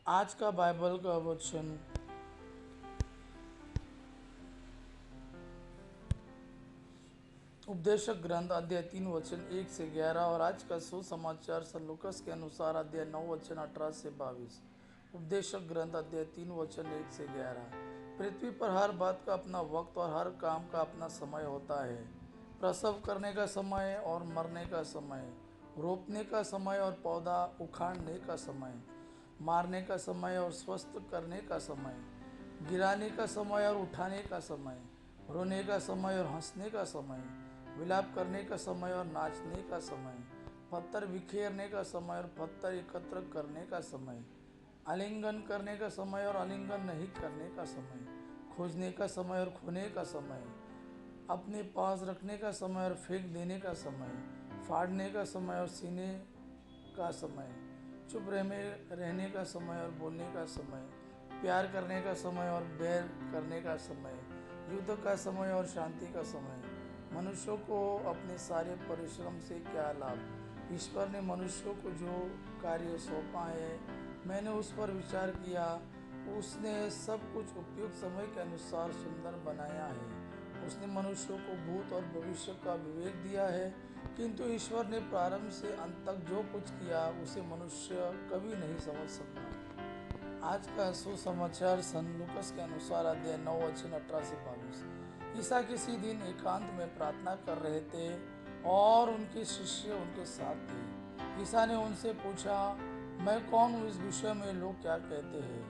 आज का बाइबल का वचन उपदेशक ग्रंथ अध्याय 3 वचन 1 से 11 और आज का सुसमाचार सन लूकास के अनुसार अध्याय 9 वचन 18 से 22। उपदेशक ग्रंथ अध्याय 3 वचन 1 से 11। पृथ्वी पर हर बात का अपना वक्त और हर काम का अपना समय होता है। प्रसव करने का समय और मरने का समय, रोपने का समय और पौधा उखाड़ने का समय, मारने का समय और स्वस्थ करने का समय, गिराने का समय और उठाने का समय, रोने का समय और हंसने का समय, विलाप करने का समय और नाचने का समय, पत्थर बिखेरने का समय और पत्थर एकत्र करने का समय, आलिंगन करने का समय और आलिंगन नहीं करने का समय, खोजने का समय और खोने का समय, अपने पास रखने का समय और फेंक देने का समय, फाड़ने का समय और सीने का समय, चुप रहने का समय और बोलने का समय, प्यार करने का समय और बैर करने का समय, युद्ध का समय और शांति का समय। मनुष्यों को अपने सारे परिश्रम से क्या लाभ। ईश्वर ने मनुष्यों को जो कार्य सौंपा है, मैंने उस पर विचार किया। उसने सब कुछ उपयुक्त समय के अनुसार सुंदर बनाया है। उसने मनुष्यों को भूत और भविष्य का विवेक दिया है, किंतु ईश्वर ने प्रारंभ से अंत तक जो कुछ किया उसे मनुष्य कभी नहीं समझ सकता। आज का सुसमाचार सन लूकास के अनुसार अध्याय 9 वचन 18 से 22। ईसा किसी दिन एकांत में प्रार्थना कर रहे थे और उनके शिष्य उनके साथ थे। ईसा ने उनसे पूछा, मैं कौन हूँ, इस विषय में लोग क्या कहते हैं?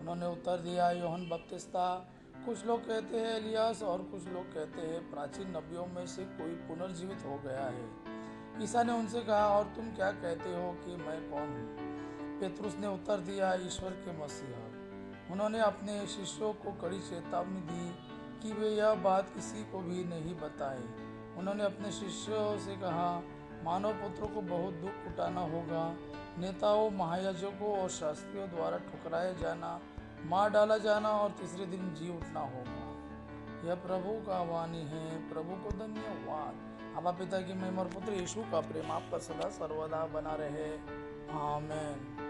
उन्होंने उत्तर दिया, यूहन्ना बपतिस्ता, कुछ लोग कहते हैं एलियास और कुछ लोग कहते हैं प्राचीन नबियों में से कोई पुनर्जीवित हो गया है। ईसा ने उनसे कहा, और तुम क्या कहते हो कि मैं कौन हूँ? पेतरुस ने उत्तर दिया, ईश्वर के मसीहा। उन्होंने अपने शिष्यों को कड़ी चेतावनी दी कि वे यह बात किसी को भी नहीं बताएं। उन्होंने अपने शिष्यों से कहा, मानव पुत्रों को बहुत दुख उठाना होगा, नेताओं, महायाजकों और शास्त्रियों द्वारा ठुकराए जाना, मार डाला जाना और तीसरे दिन जी उठना होगा। यह प्रभु का वाणी है। प्रभु को धन्यवाद। आबा पिता की महिमा और पुत्र यीशु का प्रेम आपका सदा सर्वदा बना रहे। आमीन।